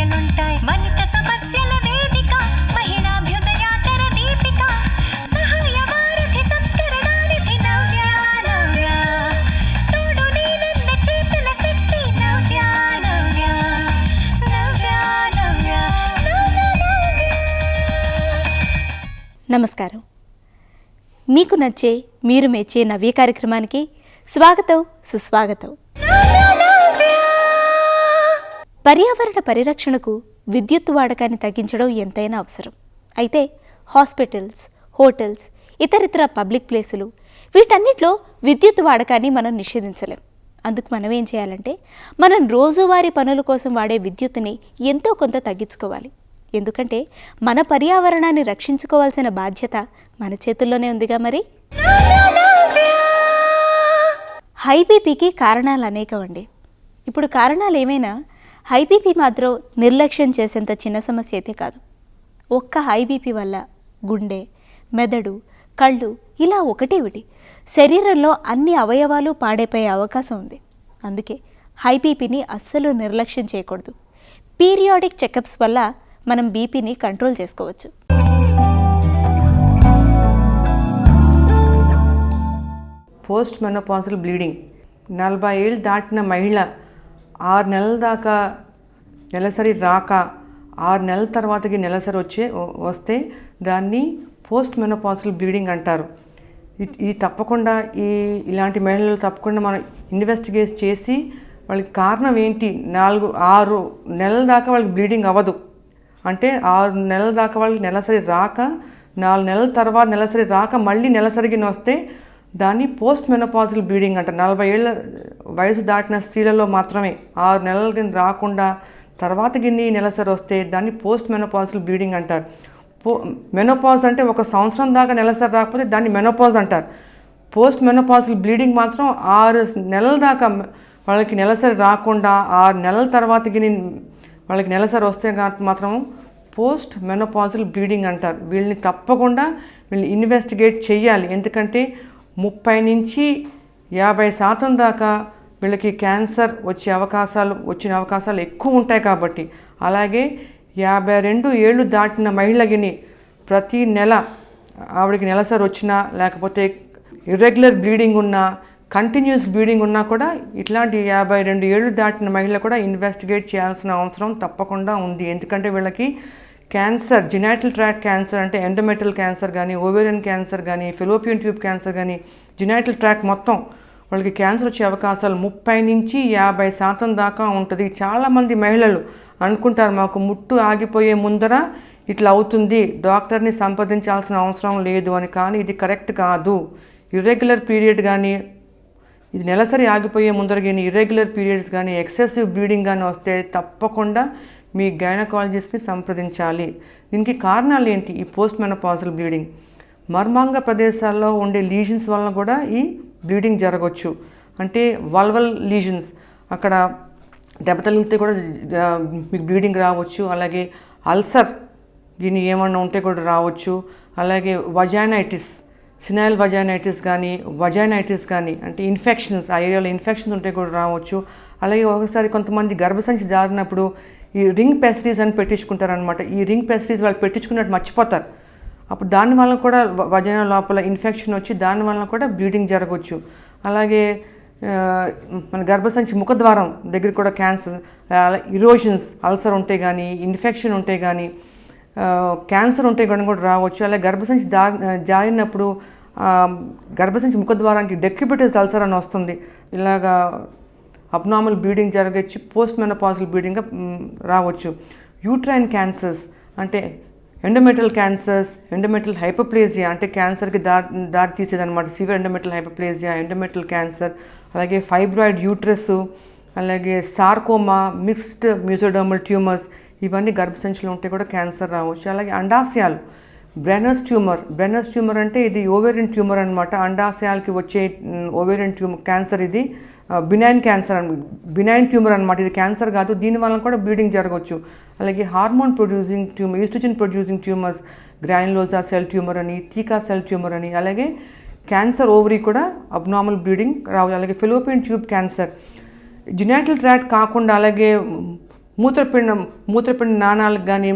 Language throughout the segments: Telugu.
సమస్యలుంటాయి వనిత సమస్యల వేదిక మహిళాభ్యుదయాకర దీపిక సహాయ వారధి సంస్కరణానిధి నవ్య నవ్య తోడు నీలంద చేతుల శక్తి నవ్య నవ్య నవ్య నవ్య నవ్య. నమస్కారం. మీకు నచ్చే మీరు మెచ్చే నవ్య కార్యక్రమానికి స్వాగతం, సుస్వాగతం. పర్యావరణ పరిరక్షణకు విద్యుత్ వాడకాన్ని తగ్గించడం ఎంతైనా అవసరం. అయితే హాస్పిటల్స్, హోటల్స్, ఇతరితర పబ్లిక్ ప్లేసులు వీటన్నిటిలో విద్యుత్ వాడకాన్ని మనం నిషేధించలేం. అందుకు మనం ఏం చేయాలంటే మనం రోజువారీ పనుల కోసం వాడే విద్యుత్తుని ఎంతో కొంత తగ్గించుకోవాలి. ఎందుకంటే మన పర్యావరణాన్ని రక్షించుకోవాల్సిన బాధ్యత మన చేతుల్లోనే ఉందిగా. మరి హై బీపీకి కారణాలు అనేకం అండి. ఇప్పుడు కారణాలు ఏమైనా హై బీపీ మాత్రం నిర్లక్ష్యం చేసేంత చిన్న సమస్య అయితే కాదు. ఒక్క హై బీపీ వల్ల గుండె, మెదడు, కళ్ళు ఇలా ఒకటి శరీరంలో అన్ని అవయవాలు పాడైపోయే అవకాశం ఉంది. అందుకే హై బీపీని అస్సలు నిర్లక్ష్యం చేయకూడదు. పీరియాడిక్ చెకప్స్ వల్ల మనం బీపీని కంట్రోల్ చేసుకోవచ్చు. పోస్ట్ మెనోపాజల్ బ్లీడింగ్ 40 ఏళ్ళు దాటిన మహిళ 6 నెలల దాకా నెలసరి రాక 6 నెలల తర్వాతకి నెలసరి వస్తే దాన్ని పోస్ట్ మెనోపాజల్ బ్లీడింగ్ అంటారు. ఇది తప్పకుండా ఇలాంటి మహిళలు తప్పకుండా మనం ఇన్వెస్టిగేట్ చేసి వాళ్ళకి కారణం ఏంటి, 6 నెలల దాకా వాళ్ళకి బ్లీడింగ్ అవ్వదు అంటే 6 నెలల దాకా వాళ్ళకి నెలసరి రాక 4 నెలల తర్వాత నెలసరి రాక మళ్ళీ నెలసరికి వస్తే దాన్ని పోస్ట్ మెనోపాజల్ బ్లీడింగ్ అంటారు. 40 ఏళ్ళ వయసు దాటిన స్త్రీలలో మాత్రమే 6 నెలలకి రాకుండా తర్వాత గిన్ని నెలసరి వస్తే దాన్ని పోస్ట్ మెనోపాజల్ బ్లీడింగ్ అంటారు. మెనోపాజ్ అంటే 1 సంవత్సరం దాకా నెలసరి రాకపోతే దాన్ని మెనోపాజ్ అంటారు. పోస్ట్ మెనోపాజల్ బ్లీడింగ్ మాత్రం 6 నెలల దాకా వాళ్ళకి నెలసరి రాకుండా 6 నెలల తర్వాత గిన్ని వాళ్ళకి నెలసరి వస్తే మాత్రం పోస్ట్ మెనోపాజల్ బ్లీడింగ్ అంటారు. వీళ్ళని తప్పకుండా ఇన్వెస్టిగేట్ చేయాలి. ఎందుకంటే 30 నుంచి 50% దాకా వీళ్ళకి క్యాన్సర్ వచ్చిన అవకాశాలు ఎక్కువ ఉంటాయి కాబట్టి. అలాగే 52 ఏళ్ళు దాటిన మహిళగిని ప్రతి నెల ఆవిడకి నెలసరి వచ్చినా లేకపోతే ఇర్రెగ్యులర్ బ్లీడింగ్ ఉన్నా కంటిన్యూస్ బ్లీడింగ్ ఉన్నా కూడా ఇట్లాంటి 52 ఏళ్ళు దాటిన మహిళ కూడా ఇన్వెస్టిగేట్ చేయాల్సిన అవసరం తప్పకుండా ఉంది. ఎందుకంటే వీళ్ళకి క్యాన్సర్, జినైటల్ ట్రాక్ట్ క్యాన్సర్ అంటే ఎండోమెట్రియల్ క్యాన్సర్ కానీ, ఓవేరియన్ క్యాన్సర్ కానీ, ఫెలోపియన్ ట్యూబ్ క్యాన్సర్ కానీ, జినైటల్ ట్రాక్ట్ మొత్తం వాళ్ళకి క్యాన్సర్ వచ్చే అవకాశాలు 30 నుంచి 50% దాకా ఉంటుంది. చాలామంది మహిళలు అనుకుంటారు మాకు ముట్టు ఆగిపోయే ముందర ఇట్లా అవుతుంది, డాక్టర్ని సంప్రదించాల్సిన అవసరం లేదు అని. కానీ ఇది కరెక్ట్ కాదు. ఇర్రెగ్యులర్ పీరియడ్ కానీ, ఇది నెలసరి ఆగిపోయే ముందర కానీ, ఇర్రెగ్యులర్ పీరియడ్స్ కానీ, ఎక్సెసివ్ బ్లీడింగ్ కానీ వస్తే తప్పకుండా మీ గైనకాలజిస్ట్ని సంప్రదించాలి. దీనికి కారణాలు ఏంటి? ఈ పోస్ట్ మెనోపాజల్ బ్లీడింగ్ మర్మాంగ ప్రదేశాల్లో ఉండే లీజన్స్ వలన కూడా ఈ బ్లీడింగ్ జరగవచ్చు. అంటే వల్వల్ లీజన్స్, అక్కడ దెబ్బతలిగితే కూడా మీకు బ్లీడింగ్ రావచ్చు. అలాగే అల్సర్ దీన్ని ఏమన్నా ఉంటే కూడా రావచ్చు. అలాగే వజైనైటిస్, సినైల్ వజైనైటిస్ కానీ, వజైనైటిస్ కానీ అంటే ఇన్ఫెక్షన్స్, ఆ ఏరియాలో ఇన్ఫెక్షన్స్ ఉంటే కూడా రావచ్చు. అలాగే ఒకసారి కొంతమంది గర్భసంచి జారినప్పుడు ఈ రింగ్ పెస్టీస్ అని పెట్టించుకుంటారనమాట. ఈ రింగ్ పెస్టీస్ వాళ్ళు పెట్టించుకున్నట్టు మర్చిపోతారు. అప్పుడు దానివల్ల కూడా వజైనా లోపల ఇన్ఫెక్షన్ వచ్చి దానివల్ల కూడా బ్లీడింగ్ జరగవచ్చు. అలాగే మన గర్భసంచి ముఖద్వారం దగ్గర కూడా క్యాన్సర్, ఇరోషన్స్, అల్సర్ ఉంటే కానీ, ఇన్ఫెక్షన్ ఉంటే కానీ, క్యాన్సర్ ఉంటే కానీ కూడా రావచ్చు. అలాగే గర్భసంచి జారినప్పుడు గర్భసంచి ముఖద్వారానికి డెక్యుబిటస్ అల్సర్ అని వస్తుంది. ఇలాగా అబ్నార్మల్ బ్లీడింగ్ జరగచ్చు, పోస్ట్ మెనోపాజల్ బ్లీడింగ్గా రావచ్చు. యూట్రైన్ క్యాన్సర్స్ అంటే ఎండోమెట్రియల్ క్యాన్సర్స్, ఎండోమెట్రియల్ హైపోప్లేజియా అంటే క్యాన్సర్కి దారి తీసేదన్నమాట. Severe endometrial hypoplasia, endometrial cancer. అలాగే ఫైబ్రాయిడ్ యూట్రస్, అలాగే సార్కోమా, మిక్స్డ్ మ్యూజోడర్మల్ ట్యూమర్స్, ఇవన్నీ గర్భసంచిలో ఉంటే కూడా క్యాన్సర్ రావచ్చు. అలాగే అండాశయాలు, బ్రెనస్ ట్యూమర్ అంటే ఇది ఓవేరియన్ ట్యూమర్ అనమాట. అండాశయాలకి వచ్చే ఓవేరియన్ ట్యూమర్ క్యాన్సర్, ఇది బినైన్ ట్యూమర్ అనమాట. ఇది క్యాన్సర్ కాదు, దీనివల్ల కూడా బ్లీడింగ్ జరగవచ్చు. అలాగే hormone producing tumour, oestrogen producing tumours, granulosa cell tumour అని, థీకా సెల్ ట్యూమర్ అని. అలాగే క్యాన్సర్ ఓవరీ కూడా అబ్నార్మల్ బ్లీడింగ్ రావచ్చు. అలాగే fallopian tube cancer, genital tract కాకుండా అలాగే మూత్రపిండ నాణాలకు కానీ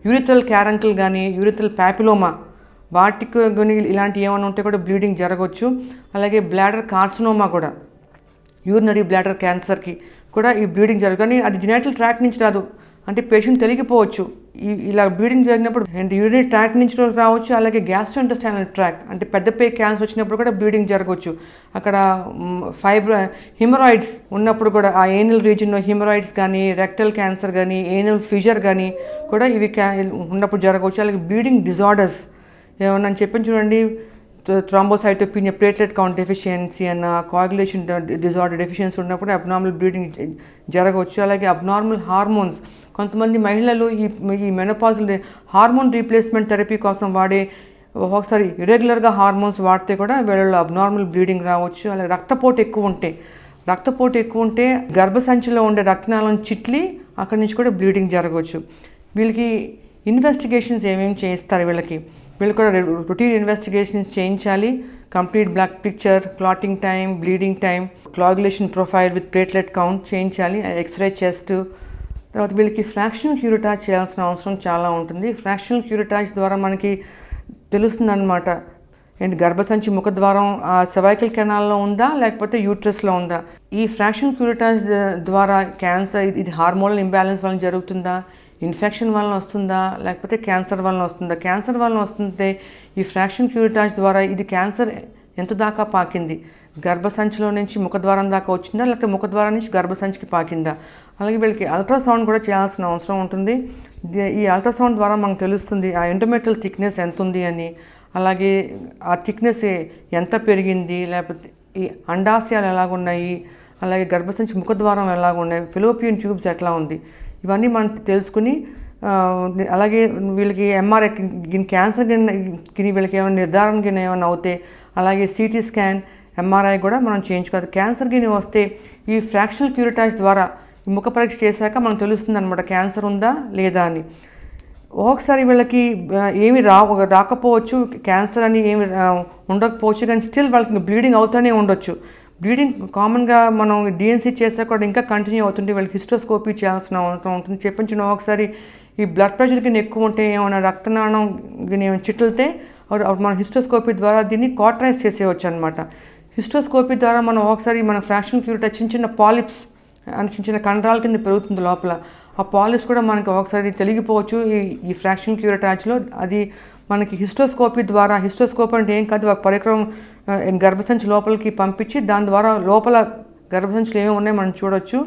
యూరిథ్రల్ క్యారంకిల్ కానీ యూరిథ్రల్ ప్యాపిలోమా వాటికి కానీ ఇలాంటి ఏమైనా ఉంటే కూడా బ్లీడింగ్ జరగవచ్చు. అలాగే బ్లాడర్ కార్సినోమా కూడా, యూరినరీ బ్లాడర్ క్యాన్సర్కి కూడా ఈ బ్లీడింగ్ జరగదు. కానీ అది జెనైటల్ ట్రాక్ట్ నుంచి రాదు, అంటే పేషెంట్ తెలిగిపోవచ్చు. ఇలా బ్లీడింగ్ జరిగినప్పుడు యూరినరీ ట్రాక్ట్ నుంచి రావచ్చు. అలాగే గ్యాస్ట్రోఇంటెస్టైనల్ ట్రాక్ట్ అంటే పెద్ద పే క్యాన్సర్ వచ్చినప్పుడు కూడా బ్లీడింగ్ జరగవచ్చు. అక్కడ హిమరాయిడ్స్ ఉన్నప్పుడు కూడా ఆ ఏనల్ రీజియన్లో హిమరాయిడ్స్ కానీ, రెక్టల్ క్యాన్సర్ కానీ, ఏనల్ ఫిషర్ కానీ కూడా ఇవి ఉన్నప్పుడు జరగవచ్చు. అలాగే బ్లీడింగ్ డిజార్డర్స్ ఏమన్నా చెప్పని చూడండి, థ్రాంబోసైటోపినియా, ప్లేట్లెట్ కౌంట్ డెఫిషియన్సీ అన్న, కోయాగులేషన్ డిజార్డర్ డెఫిషియన్సీ ఉన్నప్పుడు అబ్నార్మల్ బ్లీడింగ్ జరగవచ్చు. అలాగే అబ్నార్మల్ హార్మోన్స్, కొంతమంది మహిళలు ఈ మెనోపాజల్ హార్మోన్ రీప్లేస్మెంట్ థెరపీ కోసం వాడే ఒకసారి ఇరెగ్యులర్గా హార్మోన్స్ వాడితే కూడా వీళ్ళలో అబ్నార్మల్ బ్లీడింగ్ రావచ్చు. అలాగే రక్తపోటు ఎక్కువ ఉంటే గర్భసంచిలో ఉండే రక్తనాళం చిట్లి అక్కడి నుంచి కూడా బ్లీడింగ్ జరగవచ్చు. వీళ్ళకి ఇన్వెస్టిగేషన్స్ ఏమేమి చేస్తారు, వీళ్ళు కూడా రొటీన్ ఇన్వెస్టిగేషన్స్ చేయించాలి. Complete blood picture, clotting time, bleeding time, coagulation profile with platelet count చేయించాలి. X-ray chest. తర్వాత వీళ్ళకి ఫ్రాక్షనల్ క్యూరిటాజ్ చేయాల్సిన అవసరం చాలా ఉంటుంది. ఫ్రాక్షనల్ క్యూరిటాజ్ ద్వారా మనకి తెలుస్తుంది అన్నమాట, ఏంటి గర్భసంచి ముఖద్వారం ఆ సర్వైకల్ కెనాల్లో ఉందా లేకపోతే యూట్రస్లో ఉందా. ఈ ఫ్రాక్షనల్ క్యూరిటాజ్ ద్వారా క్యాన్సర్ ఇది హార్మోనల్ ఇంబ్యాలెన్స్ వలన జరుగుతుందా, ఇన్ఫెక్షన్ వలన వస్తుందా, లేకపోతే క్యాన్సర్ వలన వస్తుందా. క్యాన్సర్ వలన వస్తుంటే ఈ ఫ్రాక్షన్ క్యూరిటాజ్ ద్వారా ఇది క్యాన్సర్ ఎంత దాకా పాకింది, గర్భసంచిలో నుంచి ముఖద్వారం దాకా వచ్చిందా లేకపోతే ముఖద్వారం నుంచి గర్భసంచికి పాకిందా. అలాగే వీళ్ళకి అల్ట్రాసౌండ్ కూడా చేయాల్సిన అవసరం ఉంటుంది. ఈ అల్ట్రాసౌండ్ ద్వారా మనకు తెలుస్తుంది ఆ ఎండోమెట్రియల్ థిక్నెస్ ఎంత ఉంది అని, అలాగే ఆ థిక్నెస్ ఎంత పెరిగింది, లేకపోతే ఈ అండాశయాలు ఎలాగున్నాయి, అలాగే గర్భసంచి ముఖద్వారం ఎలాగున్నాయి, ఫెలోపియన్ ట్యూబ్స్ ఎట్లా ఉంది, ఇవన్నీ మనం తెలుసుకుని అలాగే వీళ్ళకి ఎంఆర్ఐ క్యాన్సర్ గిని వీళ్ళకి ఏమైనా నిర్ధారణ గిని ఏమైనా అవుతే అలాగే సిటీ స్కాన్, ఎంఆర్ఐ కూడా మనం చేయించుకోవాలి. క్యాన్సర్ గిని వస్తే ఈ ఫ్రాక్షనల్ క్యూరిటాజ్ ద్వారా ఈ ముఖ పరీక్ష చేశాక మనకు తెలుస్తుంది అనమాట క్యాన్సర్ ఉందా లేదా అని. ఒకసారి వీళ్ళకి ఏమి రాకపోవచ్చు, క్యాన్సర్ అని ఏమి ఉండకపోవచ్చు, కానీ స్టిల్ వాళ్ళకి బ్లీడింగ్ అవుతూనే ఉండొచ్చు. బ్లీడింగ్ కామన్గా మనం డిఎన్సీ చేసా కూడా ఇంకా కంటిన్యూ అవుతుంటే వీళ్ళకి హిస్టోస్కోపీ చేయాల్సిన అవసరం ఉంటుంది. చెప్పించిన ఒకసారి ఈ బ్లడ్ ప్రెషర్ కింద ఎక్కువ ఉంటే ఏమైనా రక్తనాళం ఏమైనా చిట్లితే మన హిస్టోస్కోపీ ద్వారా దీన్ని కాటరైజ్ చేసేయచ్చు అనమాట. హిస్టోస్కోపీ ద్వారా మనం ఒకసారి మన ఫ్రాక్షన్ క్యూరిటా చిన్న పాలిప్స్ అని చిన్న కండరాల కింద పెరుగుతుంది లోపల, ఆ పాలిప్స్ కూడా మనకి ఒకసారి తెలిగిపోవచ్చు ఈ ఫ్రాక్షన్ క్యూరిటాజ్లో. అది మనకి హిస్టోస్కోపీ ద్వారా, హిస్టోస్కోప్ అంటే ఏం కాదు, ఒక పరికరం గర్భసంచి లోపలికి పంపించి దాని ద్వారా లోపల గర్భసంచులు ఏమేమి ఉన్నాయో మనం చూడొచ్చు.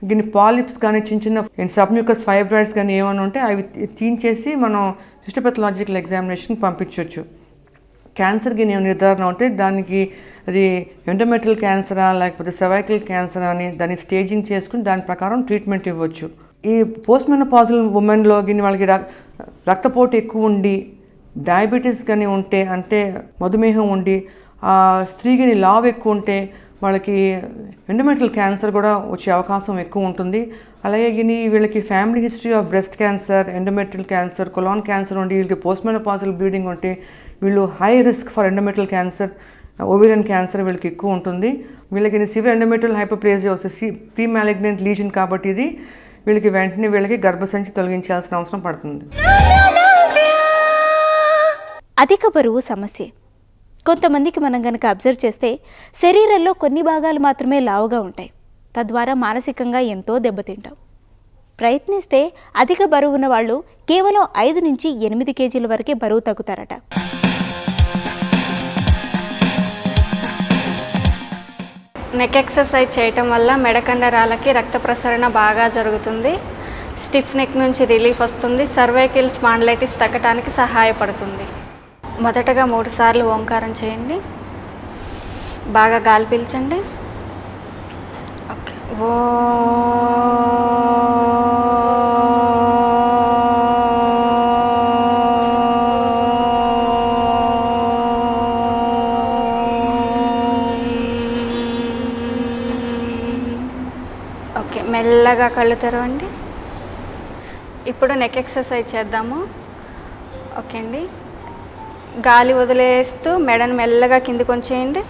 దీన్ని పాలిప్స్ కానీ చిన్న సబ్మ్యూకస్ ఫైబ్రాయిడ్స్ కానీ ఏమైనా ఉంటే అవి తీయించేసి మనం హిస్టోపెథలాజికల్ ఎగ్జామినేషన్కి పంపించవచ్చు. క్యాన్సర్ గిని నిర్ధారణ ఉంటే దానికి అది ఎండోమెట్రియల్ క్యాన్సరా లేకపోతే సర్వైకల్ క్యాన్సరా అని దాన్ని స్టేజింగ్ చేసుకుని దాని ప్రకారం ట్రీట్మెంట్ ఇవ్వచ్చు. ఈ పోస్ట్ మెనోపాజల్ ఉమెన్లో గిని వాళ్ళకి రక్తపోటు ఎక్కువ ఉండి, డయాబెటీస్ కానీ ఉంటే అంటే మధుమేహం ఉండి, ఆ స్త్రీకి లావు ఎక్కువ ఉంటే వాళ్ళకి ఎండోమెట్రియల్ క్యాన్సర్ కూడా వచ్చే అవకాశం ఎక్కువ ఉంటుంది. అలాగే వీళ్ళకి family history of breast cancer, endometrial cancer, colon cancer ఉండి వీళ్ళకి పోస్ట్ మెనోపాజల్ బ్లీడింగ్ ఉంటే వీళ్ళు high risk for endometrial cancer, ovarian cancer వీళ్ళకి ఎక్కువ ఉంటుంది. వీళ్ళకి సివియర్ ఎండోమెట్రియల్ హైపర్ప్లేజియా వస్తే ప్రీ మ్యాలిగ్నెంట్ లీజన్ కాబట్టి ఇది వీళ్ళకి వెంటనే వీళ్ళకి గర్భసంచి తొలగించాల్సిన అవసరం పడుతుంది. అధిక బరువు సమస్య కొంతమందికి మనం కనుక అబ్జర్వ్ చేస్తే శరీరంలో కొన్ని భాగాలు మాత్రమే లావుగా ఉంటాయి, తద్వారా మానసికంగా ఎంతో దెబ్బతింటాం. ప్రయత్నిస్తే అధిక బరువు ఉన్న వాళ్ళు కేవలం 5 నుంచి 8 కేజీల వరకే బరువు తగ్గుతారట. నెక్ ఎక్సర్సైజ్ చేయటం వల్ల మెడ కండరాలకి రక్త ప్రసరణ బాగా జరుగుతుంది, స్టిఫ్ నెక్ నుంచి రిలీఫ్ వస్తుంది, సర్వైకల్ స్పాండిలైటిస్ తగ్గటానికి సహాయపడుతుంది. మొదటగా 3 సార్లు ఓంకారం చేయండి, బాగా గాలి పీల్చండి. ఓకే. ఓకే, మెల్లగా కళ్ళు తెరవండి. ఇప్పుడు నెక్ ఎక్సర్సైజ్ చేద్దాము. ఓకే అండి, గాలి వదిలేస్తూ మెడను మెల్లగా కిందికి ఉంచేయండి.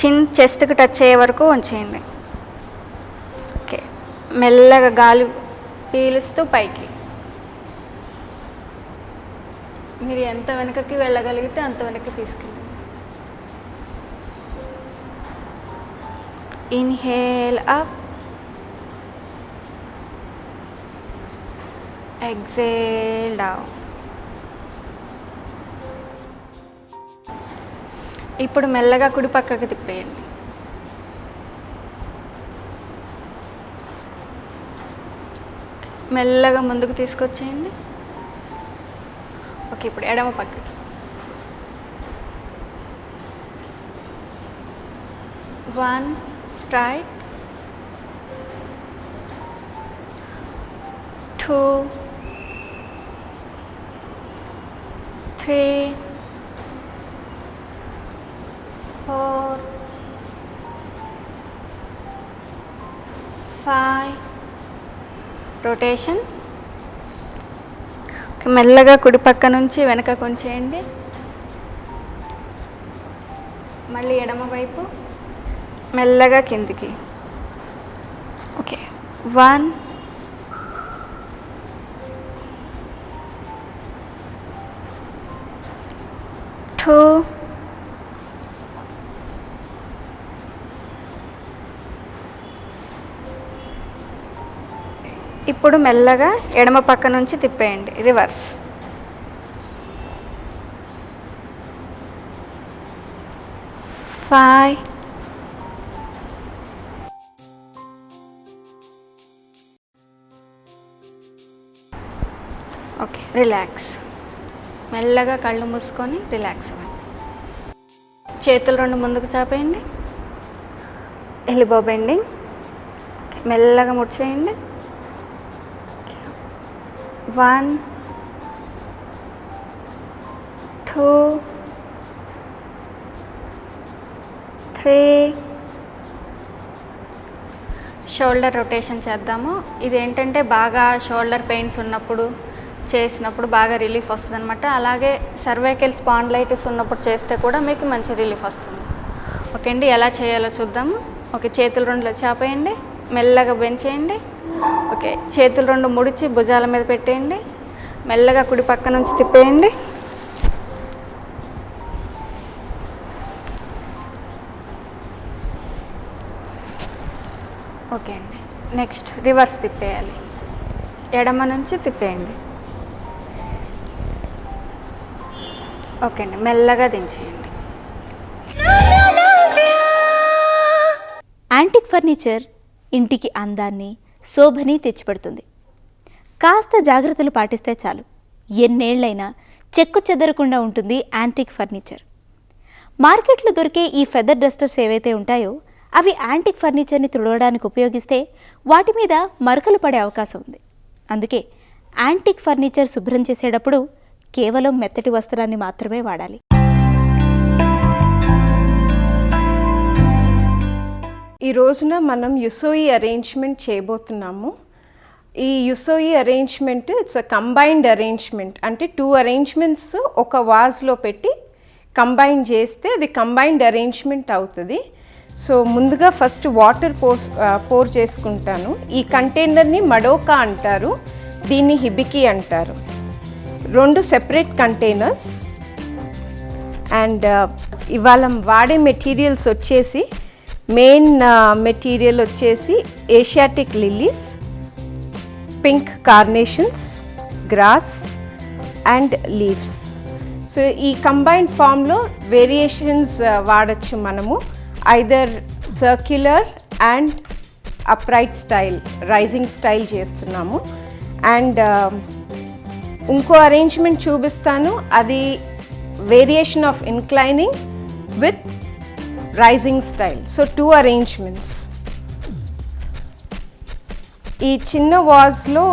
చిన్ చెస్ట్కి టచ్ అయ్యే వరకు ఉంచేయండి. ఓకే, మెల్లగా గాలి పీలుస్తూ పైకి. మీరు ఎంత వెనకకి వెళ్ళగలిగితే అంత వెనక్కి తీసుకెళ్ళండి. Inhale up, exhale down. ఇప్పుడు మెల్లగా కుడి పక్కకి తిప్పేయండి. మెల్లగా ముందుకు తీసుకొచ్చేయండి. ఓకే, ఇప్పుడు ఎడమ పక్కకి. 1 స్ట్రైట్, 2 3 4 5. రొటేషన్. మెల్లగా కుడి పక్క నుంచి వెనక కొంచేయండి. మళ్ళీ ఎడమ వైపు మెల్లగా కిందికి. ఓకే, 1 2 ఇప్పుడు మెల్లగా ఎడమ పక్క నుంచి తిప్పేయండి, రివర్స్. 5 okay, relax. మెల్లగా కళ్ళు మూసుకొని రిలాక్స్ అవ్వండి. చేతులు 2 ముందుకు చాపేయండి. Elbow bending. మెల్లగా ముడిచేయండి. 1 2 3. షోల్డర్ రొటేషన్ చేద్దాము. ఇది ఏంటంటే బాగా షోల్డర్ పెయిన్స్ ఉన్నప్పుడు చేసినప్పుడు బాగా రిలీఫ్ వస్తుంది అనమాట. అలాగే సర్వైకల్ స్పాండిలైటిస్ ఉన్నప్పుడు చేస్తే కూడా మీకు మంచి రిలీఫ్ వస్తుంది. ఓకే అండి, ఎలా చేయాలో చూద్దాము. ఓకే, చేతులు 2 చాపేయండి. మెల్లగా బెండ్ చేయండి. ఓకే, చేతులు 2 ముడిచి భుజాల మీద పెట్టేయండి. మెల్లగా కుడి పక్క నుంచి తిప్పేయండి. ఓకే అండి, నెక్స్ట్ రివర్స్ తిప్పేయాలి. ఎడమ నుంచి తిప్పేయండి. ఓకే అండి, మెల్లగా దించేయండి. యాంటిక్ ఫర్నిచర్ ఇంటికి అందాన్ని, శోభని తెచ్చిపెడుతుంది. కాస్త జాగ్రత్తలు పాటిస్తే చాలు, ఎన్నేళ్లైనా చెక్కు చెదరకుండా ఉంటుంది యాంటిక్ ఫర్నిచర్. మార్కెట్లో దొరికే ఈ ఫెదర్ డస్టర్స్ ఏవైతే ఉంటాయో అవి యాంటిక్ ఫర్నిచర్ని తుడవడానికి ఉపయోగిస్తే వాటి మీద మరకలు పడే అవకాశం ఉంది. అందుకే యాంటిక్ ఫర్నిచర్ శుభ్రం చేసేటప్పుడు కేవలం మెత్తటి వస్త్రాన్ని మాత్రమే వాడాలి. ఈ రోజున మనం యుసోయి అరేంజ్మెంట్ చేయబోతున్నాము. ఈ యుసోయి arrangement it's a combined arrangement. అంటే 2 అరేంజ్మెంట్స్ ఒక వాజ్లో పెట్టి కంబైన్ చేస్తే అది కంబైన్డ్ అరేంజ్మెంట్ అవుతుంది. సో ముందుగా ఫస్ట్ వాటర్ పోర్ చేసుకుంటాను. ఈ కంటైనర్ని మడోకా అంటారు, దీన్ని హిబికి అంటారు. 2 సెపరేట్ కంటైనర్స్. అండ్ ఇవాళ వాడే మెటీరియల్స్ వచ్చేసి మెయిన్ మెటీరియల్ వచ్చేసి Asiatic lilies, pink carnations, grass and leaves. So ఈ కంబైన్డ్ ఫామ్లో వేరియేషన్స్ వాడచ్చు మనము. Either circular and upright style, rising style చేస్తున్నాము. అండ్ ఇంకో అరేంజ్మెంట్ చూపిస్తాను, అది variation of inclining with rising style. So 2 arrangements. ఈ చిన్న వాజ్లో,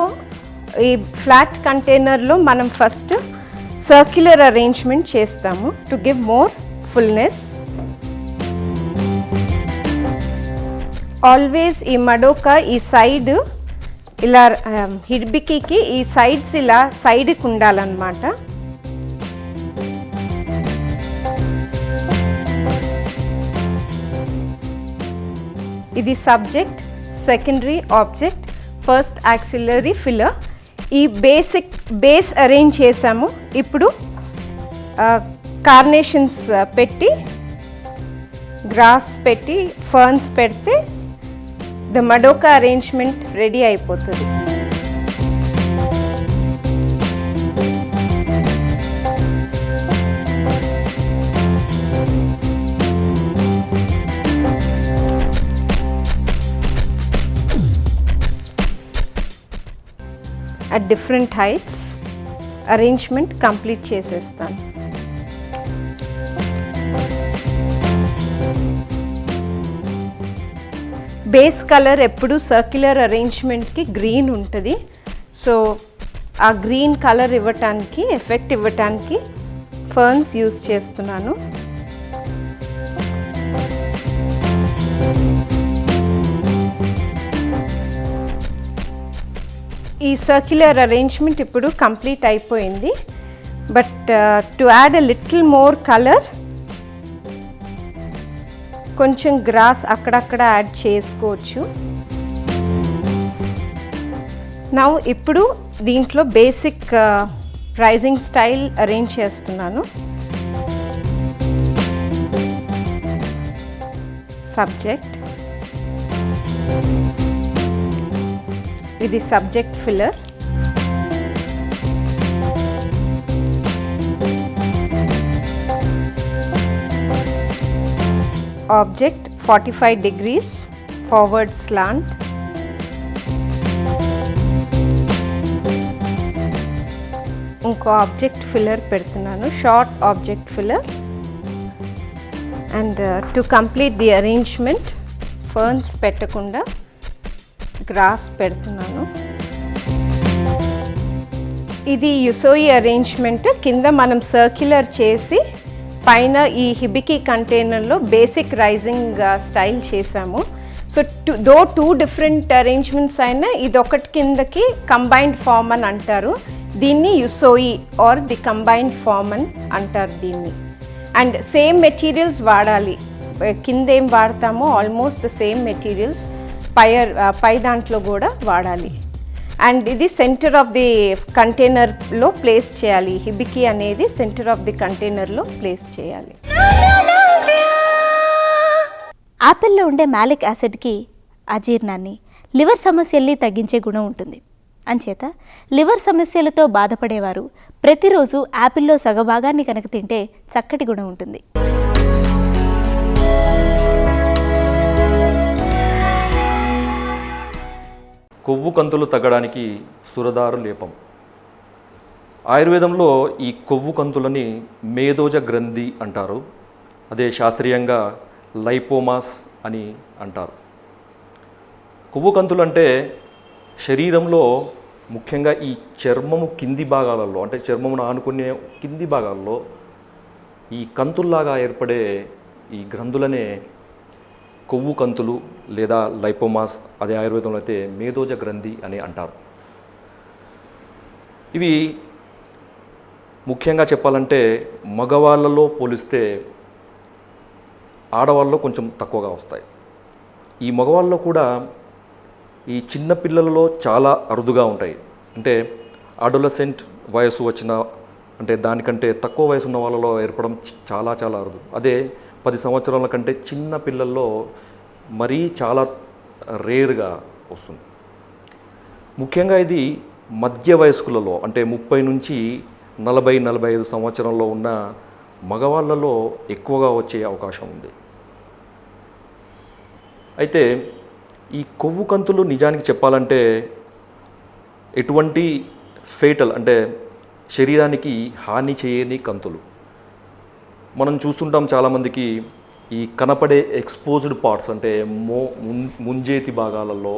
ఈ ఫ్లాట్ కంటైనర్లో మనం ఫస్ట్ సర్క్యులర్ అరేంజ్మెంట్ చేస్తాము to give more fullness. Always ఈ మడోకా ఈ సైడ్ ఇలా హిడ్బికీకి ఈ సైడ్స్ ఇలా సైడ్కి ఉండాలన్నమాట. ఇది subject, secondary object, first axillary filler. ఈ బేస్ అరేంజ్ చేసాము. ఇప్పుడు కార్నేషన్స్ పెట్టి, గ్రాస్ పెట్టి, ఫర్న్స్ పెడితే ద మడోకా అరేంజ్మెంట్ రెడీ అయిపోతుంది. At different heights arrangement complete చేసేస్తాను. బేస్ కలర్ ఎప్పుడు సర్క్యులర్ అరేంజ్మెంట్కి గ్రీన్ ఉంటుంది. సో ఆ గ్రీన్ కలర్ ఇవ్వటానికి, ఎఫెక్ట్ ఇవ్వటానికి ఫర్న్స్ యూజ్ చేస్తున్నాను. ఈ సర్క్యులర్ అరేంజ్మెంట్ ఇప్పుడు కంప్లీట్ అయిపోయింది. But to add a little more colour కొంచెం గ్రాస్ అక్కడక్కడ యాడ్ చేసుకోవచ్చు. నౌ ఇప్పుడు దీంట్లో బేసిక్ రైజింగ్ స్టైల్ అరేంజ్ చేస్తున్నాను. సబ్జెక్ట్, ఇది subject filler. Object 45 degrees forward slant. ఇంకో ఆబ్జెక్ట్ ఫిల్లర్ పెడుతున్నాను, short object filler. And to complete the arrangement ferns పెట్టకుండా గ్రాస్ పెడుతున్నాను. ఇది యుసోయి అరేంజ్మెంట్. కింద మనం సర్క్యులర్ చేసి పైన ఈ హిబికి కంటైనర్లో బేసిక్ రైజింగ్ స్టైల్ చేసాము. సో టూ డిఫరెంట్ అరేంజ్మెంట్స్ అయినా ఇదొకటి కిందకి కంబైన్డ్ ఫామ్ అని అంటారు. దీన్ని యుసోయి ఆర్ ది కంబైన్డ్ ఫామ్ అని అంటారు దీన్ని. అండ్ సేమ్ మెటీరియల్స్ వాడాలి. కింద ఏం వాడతామో ఆల్మోస్ట్ ద సేమ్ మెటీరియల్స్ పై దాంట్లో కూడా వాడాలి. అండ్ ఇది సెంటర్ ఆఫ్ ది కంటైనర్లో ప్లేస్ చేయాలి. హిబికి అనేది సెంటర్ ఆఫ్ ది కంటైనర్లో ప్లేస్ చేయాలి. యాపిల్లో ఉండే మ్యాలిక్ యాసిడ్కి అజీర్ణాన్ని, లివర్ సమస్యల్ని తగ్గించే గుణం ఉంటుంది. అంచేత లివర్ సమస్యలతో బాధపడేవారు ప్రతిరోజు యాపిల్లో సగభాగాన్ని కనుక తింటే చక్కటి గుణం ఉంటుంది. కొవ్వు కంతులు తగ్గడానికి సురదారు లేపం. ఆయుర్వేదంలో ఈ కొవ్వు కంతులని మేదోజ గ్రంథి అంటారు. అదే శాస్త్రీయంగా లైపోమాస్ అని అంటారు. కొవ్వు కంతులు అంటే శరీరంలో ముఖ్యంగా ఈ చర్మము కింది భాగాలలో, అంటే చర్మమును ఆనుకునే కింది భాగాల్లో ఈ కంతుల్లాగా ఏర్పడే ఈ గ్రంథులనే కొవ్వు కంతులు లేదా లైపోమాస్, అదే ఆయుర్వేదంలో అయితే మేదోజ గ్రంథి అని అంటారు. ఇవి ముఖ్యంగా చెప్పాలంటే మగవాళ్ళలో పోలిస్తే ఆడవాళ్ళలో కొంచెం తక్కువగా వస్తాయి. ఈ మగవాళ్ళలో కూడా ఈ చిన్న పిల్లలలో చాలా అరుదుగా ఉంటాయి. అంటే అడోలసెంట్ వయసు వచ్చిన, అంటే దానికంటే తక్కువ వయసు ఉన్న వాళ్ళలో ఏర్పడడం చాలా చాలా అరుదు. అదే 10 సంవత్సరాల కంటే చిన్న పిల్లల్లో మరీ చాలా రేర్గా వస్తుంది. ముఖ్యంగా ఇది మధ్య వయస్కులలో, అంటే 30 నుంచి 40-45 సంవత్సరంలో ఉన్న మగవాళ్ళలో ఎక్కువగా వచ్చే అవకాశం ఉంది. అయితే ఈ కొవ్వు కంతులు నిజానికి చెప్పాలంటే ఎటువంటి ఫేటల్, అంటే శరీరానికి హాని చేయని కంతులు. మనం చూస్తుంటాం చాలామందికి ఈ కనపడే ఎక్స్పోజ్డ్ పార్ట్స్, అంటే ముంజేతి భాగాలలో,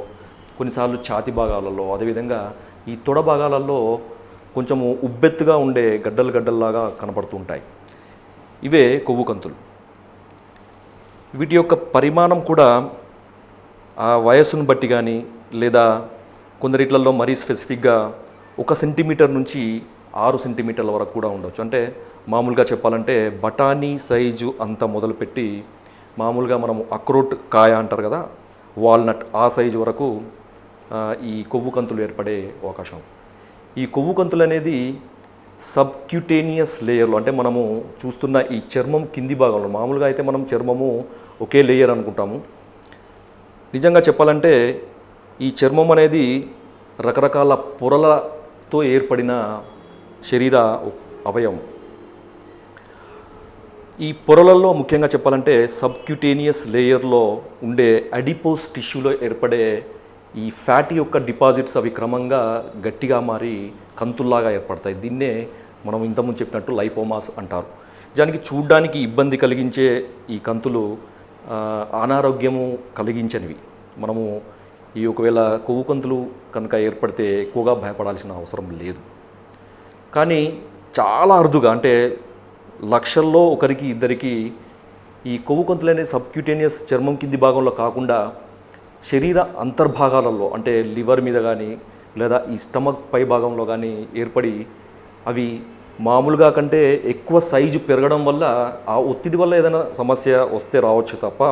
కొన్నిసార్లు ఛాతి భాగాలలో, అదేవిధంగా ఈ తొడ భాగాలలో కొంచెము ఉబ్బెత్తుగా ఉండే గడ్డల్లాగా కనపడుతూ ఉంటాయి. ఇవే కొవ్వు కంతులు. వీటి యొక్క పరిమాణం కూడా ఆ వయస్సును బట్టి కానీ, లేదా కొందరిట్లలో మరీ స్పెసిఫిక్గా 1 సెంటీమీటర్ నుంచి 6 సెంటీమీటర్ల వరకు కూడా ఉండవచ్చు. అంటే మామూలుగా చెప్పాలంటే బఠానీ సైజు అంత మొదలుపెట్టి, మామూలుగా మనము అక్రోట్ కాయ అంటారు కదా, వాల్నట్ ఆ సైజు వరకు ఈ కొవ్వు కంతులు ఏర్పడే అవకాశం. ఈ కొవ్వు కంతులు అనేది సబ్క్యూటేనియస్ లేయర్లో, అంటే మనము చూస్తున్న ఈ చర్మం కింది భాగంలో, మామూలుగా అయితే మనం చర్మము ఒకే లేయర్ అనుకుంటాము. నిజంగా చెప్పాలంటే ఈ చర్మం అనేది రకరకాల పొరలతో ఏర్పడిన శరీర అవయవం. ఈ పొరలలో ముఖ్యంగా చెప్పాలంటే సబ్క్యూటేనియస్ లేయర్లో ఉండే అడిపోస్ టిష్యూలో ఏర్పడే ఈ ఫ్యాటీ యొక్క డిపాజిట్స్ అవి క్రమంగా గట్టిగా మారి కంతుల్లాగా ఏర్పడతాయి. దీన్నే మనం ఇంతకుముందు చెప్పినట్టు లైపోమాస్ అంటారు. దానికి చూడ్డానికి ఇబ్బంది కలిగించే ఈ కంతులు అనారోగ్యము కలిగించనివి. మనము ఈ ఒకవేళ కొవ్వు కంతులు కనుక ఏర్పడితే ఎక్కువగా భయపడాల్సిన అవసరం లేదు. కానీ చాలా అరుదుగా, అంటే లక్షల్లో ఒకరికి ఇద్దరికి ఈ కొవ్వు కంతులు అనేది సబ్క్యూటేనియస్ చర్మం కింది భాగంలో కాకుండా శరీర అంతర్భాగాలలో, అంటే లివర్ మీద కానీ లేదా ఈ స్టమక్ పై భాగంలో కానీ ఏర్పడి అవి మామూలుగా కంటే ఎక్కువ సైజు పెరగడం వల్ల ఆ ఒత్తిడి వల్ల ఏదైనా సమస్య వస్తే రావచ్చు తప్ప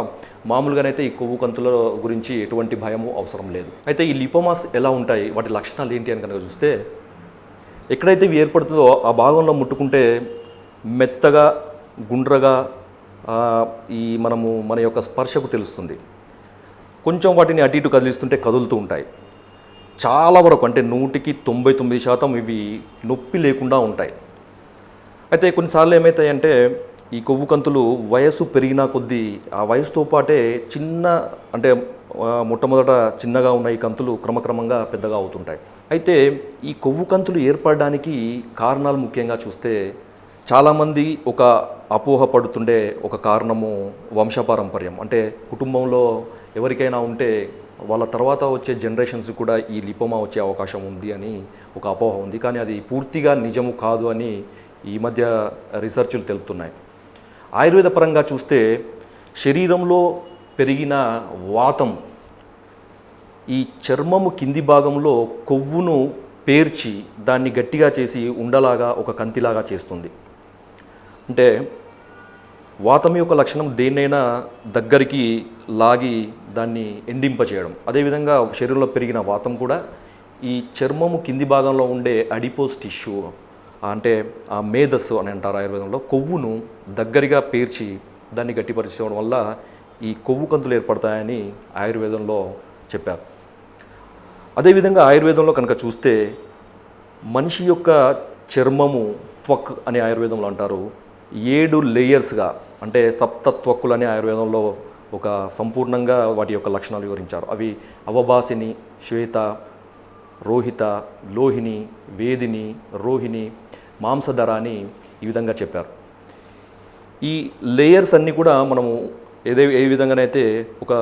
మామూలుగానైతే ఈ కొవ్వు కంతుల గురించి ఎటువంటి భయము అవసరం లేదు. అయితే ఈ లిపోమాస్ ఎలా ఉంటాయి, వాటి లక్షణాలు ఏంటి అని కనుక చూస్తే, ఎక్కడైతే ఇవి ఏర్పడుతుందో ఆ భాగంలో ముట్టుకుంటే మెత్తగా గుండ్రగా ఈ మన యొక్క స్పర్శకు తెలుస్తుంది. కొంచెం వాటిని అటు ఇటు కదిలిస్తుంటే కదులుతూ ఉంటాయి. చాలా వరకు, అంటే 99% ఇవి నొప్పి లేకుండా ఉంటాయి. అయితే కొన్నిసార్లు ఏమవుతాయంటే ఈ కొవ్వు కంతులు వయసు పెరిగినా కొద్దీ ఆ వయసుతో పాటే అంటే మొట్టమొదట చిన్నగా ఉన్న ఈ కంతులు క్రమక్రమంగా పెద్దగా అవుతుంటాయి. అయితే ఈ కొవ్వు కంతులు ఏర్పడడానికి కారణాలు ముఖ్యంగా చూస్తే చాలామంది ఒక అపోహ పడుతుండే ఒక కారణము వంశపారంపర్యం. అంటే కుటుంబంలో ఎవరికైనా ఉంటే వాళ్ళ తర్వాత వచ్చే జనరేషన్స్ కూడా ఈ లిపోమా వచ్చే అవకాశం ఉంది అని ఒక అపోహ ఉంది. కానీ అది పూర్తిగా నిజము కాదు అని ఈ మధ్య రీసెర్చ్లు తెలుపుతున్నాయి. ఆయుర్వేద పరంగా చూస్తే శరీరంలో పెరిగిన వాతం ఈ చర్మము కింది భాగంలో కొవ్వును పేర్చి దాన్ని గట్టిగా చేసి ఉండలాగా ఒక కంతిలాగా చేస్తుంది. అంటే వాతం యొక్క లక్షణం దేన్నైనా దగ్గరికి లాగి దాన్ని ఎండింపచేయడం. అదేవిధంగా శరీరంలో పెరిగిన వాతం కూడా ఈ చర్మము కింది భాగంలో ఉండే అడిపోస్ టిష్యూ, అంటే ఆ మేధస్సు అని అంటారు ఆయుర్వేదంలో, కొవ్వును దగ్గరగా పేర్చి దాన్ని గట్టిపరచడం వల్ల ఈ కొవ్వు కంతులు ఏర్పడతాయని ఆయుర్వేదంలో చెప్పారు. అదేవిధంగా ఆయుర్వేదంలో కనుక చూస్తే మనిషి యొక్క చర్మము త్వక్ అని ఆయుర్వేదంలో అంటారు 7 లేయర్స్గా, అంటే సప్త త్వక్కులని ఆయుర్వేదంలో ఒక సంపూర్ణంగా వాటి యొక్క లక్షణాలు వివరించారు. అవి అవభాసిని, శ్వేత, రోహిత, లోహిని, వేదిని, రోహిణి, మాంసధర అని ఈ విధంగా చెప్పారు. ఈ లేయర్స్ అన్నీ కూడా మనము ఏ విధంగానైతే ఒక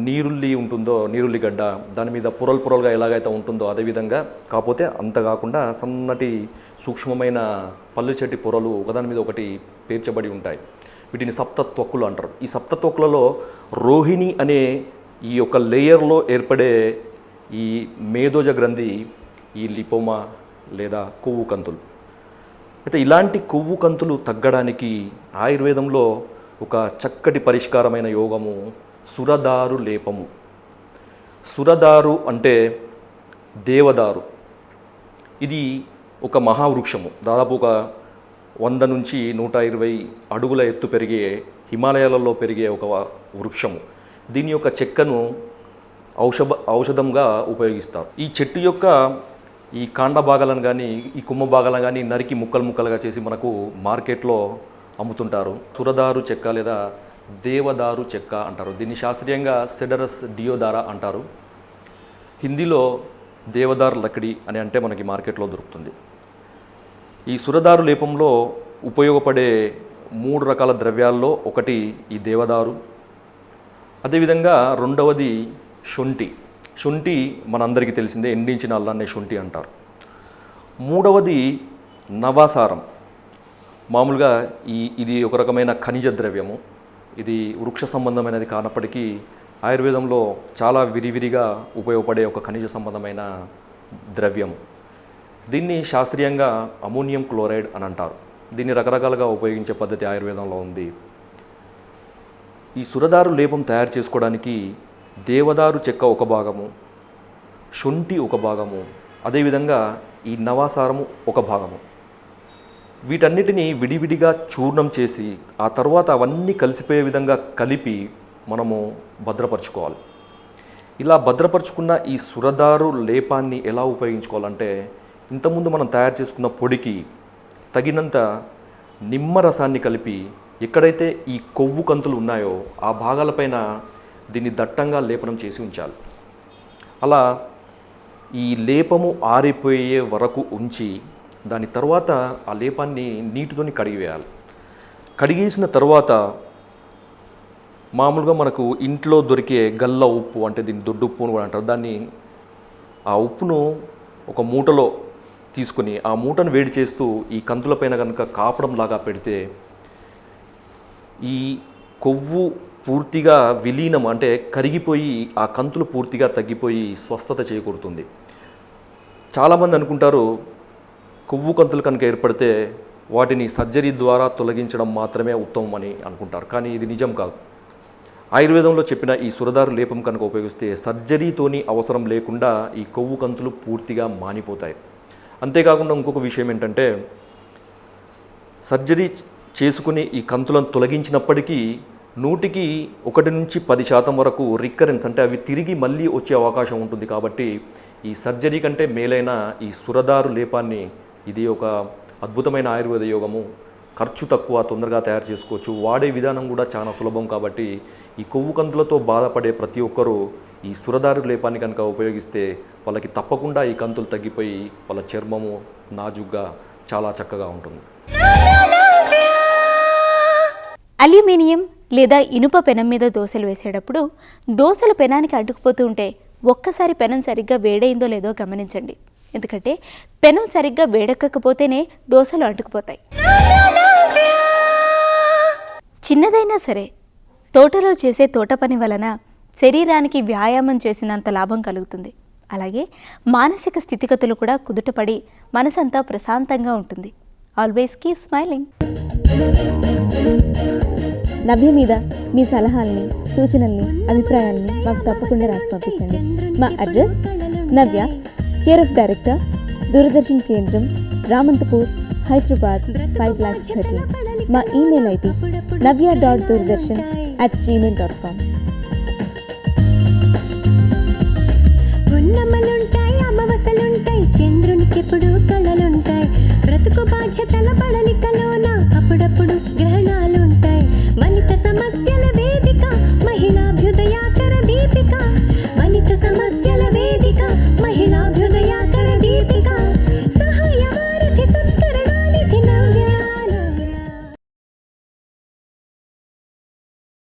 నీరుల్లి ఉంటుందో, నీరుల్లి గడ్డ దాని మీద పొరలుగా ఎలాగైతే ఉంటుందో అదేవిధంగా, కాకపోతే అంత కాకుండా సన్నటి సూక్ష్మమైన పళ్ళు చెట్టి పొరలు ఒకదాని మీద ఒకటి పేర్చబడి ఉంటాయి. వీటిని సప్త త్వక్కులు అంటారు. ఈ సప్త త్వక్కులలో రోహిణి అనే ఈ యొక్క లేయర్లో ఏర్పడే ఈ మేధోజ గ్రంథి ఈ లిపోమా లేదా కొవ్వు కంతులు. అయితే ఇలాంటి కొవ్వు కంతులు తగ్గడానికి ఆయుర్వేదంలో ఒక చక్కటి పరిష్కారమైన యోగము సురదారు లేపము. సురదారు అంటే దేవదారు. ఇది ఒక మహావృక్షము. దాదాపు ఒక 100 నుంచి 120 అడుగుల ఎత్తు పెరిగే హిమాలయాలలో పెరిగే ఒక వృక్షము. దీని యొక్క చెక్కను ఔషధంగా ఉపయోగిస్తారు. ఈ చెట్టు యొక్క ఈ కాండ భాగాలను కానీ ఈ కొమ్మ భాగాలను కానీ నరికి ముక్కలుగా చేసి మనకు మార్కెట్లో అమ్ముతుంటారు. సురదారు చెక్క లేదా దేవదారు చెక్క అంటారు. దీన్ని శాస్త్రీయంగా సెడరస్ డియోదారా అంటారు. హిందీలో దేవదారు లకడి అని అంటే మనకి మార్కెట్లో దొరుకుతుంది. ఈ సురదారు లేపంలో ఉపయోగపడే 3 రకాల ద్రవ్యాల్లో ఒకటి ఈ దేవదారు. అదేవిధంగా రెండవది శొంఠి. శొంఠి మనందరికీ తెలిసిందే, ఎండించిన అల్లాన్ని శొంఠి అంటారు. మూడవది నవాసారం. మామూలుగా ఇది ఒక రకమైన ఖనిజ ద్రవ్యము. ఇది వృక్ష సంబంధమైనది కానప్పటికీ ఆయుర్వేదంలో చాలా విరివిరిగా ఉపయోగపడే ఒక ఖనిజ సంబంధమైన ద్రవ్యం. దీన్ని శాస్త్రీయంగా అమోనియం క్లోరైడ్ అని అంటారు. దీన్ని రకరకాలుగా ఉపయోగించే పద్ధతి ఆయుర్వేదంలో ఉంది. ఈ సురదారు లేపం తయారు చేసుకోవడానికి దేవదారు చెక్క ఒక భాగము, శొంఠి ఒక భాగము, అదేవిధంగా ఈ నవాసారము ఒక భాగము. వీటన్నిటిని విడివిడిగా చూర్ణం చేసి ఆ తర్వాత అవన్నీ కలిసిపోయే విధంగా కలిపి మనము భద్రపరచుకోవాలి. ఇలా భద్రపరుచుకున్న ఈ సురదారు లేపాన్ని ఎలా ఉపయోగించుకోవాలంటే, ఇంతకుముందు మనం తయారు చేసుకున్న పొడికి తగినంత నిమ్మరసాన్ని కలిపి ఎక్కడైతే ఈ కొవ్వు కంతులు ఉన్నాయో ఆ భాగాలపైన దీన్ని దట్టంగా లేపనం చేసి ఉంచాలి. అలా ఈ లేపము ఆరిపోయే వరకు ఉంచి దాని తర్వాత ఆ లేపాన్ని నీటితోని కడిగివేయాలి. కడిగేసిన తర్వాత మామూలుగా మనకు ఇంట్లో దొరికే గల్ల ఉప్పు, అంటే దీన్ని దొడ్డు ఉప్పు అని కూడా అంటారు, దాన్ని ఆ ఉప్పును ఒక మూటలో తీసుకుని ఆ మూటను వేడి చేస్తూ ఈ కంతులపైన కనుక కాపడం లాగా పెడితే ఈ కొవ్వు పూర్తిగా విలీనం అంటే కరిగిపోయి ఆ కంతులు పూర్తిగా తగ్గిపోయి స్వస్థత చేకూరుతుంది. చాలామంది అనుకుంటారు కొవ్వు కంతులు కనుక ఏర్పడితే వాటిని సర్జరీ ద్వారా తొలగించడం మాత్రమే ఉత్తమం అని అనుకుంటారు. కానీ ఇది నిజం కాదు. ఆయుర్వేదంలో చెప్పిన ఈ సురదారు లేపం కనుక ఉపయోగిస్తే సర్జరీతోని అవసరం లేకుండా ఈ కొవ్వు కంతులు పూర్తిగా మానిపోతాయి. అంతేకాకుండా ఇంకొక విషయం ఏంటంటే, సర్జరీ చేసుకుని ఈ కంతులను తొలగించినప్పటికీ 100కి 1 నుంచి 10% వరకు రికరెన్స్, అంటే అవి తిరిగి మళ్ళీ వచ్చే అవకాశం ఉంటుంది. కాబట్టి ఈ సర్జరీ కంటే మేలైన ఈ సురదారు లేపాన్ని, ఇది ఒక అద్భుతమైన ఆయుర్వేద యోగము, ఖర్చు తక్కువ, తొందరగా తయారు చేసుకోవచ్చు, వాడే విధానం కూడా చాలా సులభం. కాబట్టి ఈ కొవ్వు కంతులతో బాధపడే ప్రతి ఒక్కరూ ఈ సురదారు లేపాన్ని కనుక ఉపయోగిస్తే వాళ్ళకి తప్పకుండా ఈ కంతులు తగ్గిపోయి వాళ్ళ చర్మము నాజుగ్గా చాలా చక్కగా ఉంటుంది. అల్యూమినియం లేదా ఇనుప పెనం మీద దోశలు వేసేటప్పుడు దోశలు పెనానికి అడ్డుకుపోతూ ఉంటే ఒక్కసారి పెనం సరిగ్గా వేడైందో లేదో గమనించండి. ఎందుకంటే పెనం సరిగ్గా వేడెక్కకపోతేనే దోశలు అంటుకుపోతాయి. చిన్నదైనా సరే తోటలో చేసే తోట పని వలన శరీరానికి వ్యాయామం చేసినంత లాభం కలుగుతుంది. అలాగే మానసిక స్థితిగతులు కూడా కుదుటపడి మనసంతా ప్రశాంతంగా ఉంటుంది. Always keep smiling. నవ్య మీద మీ సలహాలని, సూచనల్ని, అభిప్రాయాల్ని మాకు తప్పకుండా రాసి పంపించండి. మా address Navya, care of director, Doordarshan కేంద్రం, రామంతపూర్, హైదరాబాద్ 5,13,. మా ఈమెయిల్ ఐడి navya.doordarshan@gmail.com. ఉన్నమలుంటాయి, అమావాసలుంటాయి, చంద్రునికి ఎప్పుడు కళలుంటాయి, బ్రతుకు బాధ్యతల బడలికలు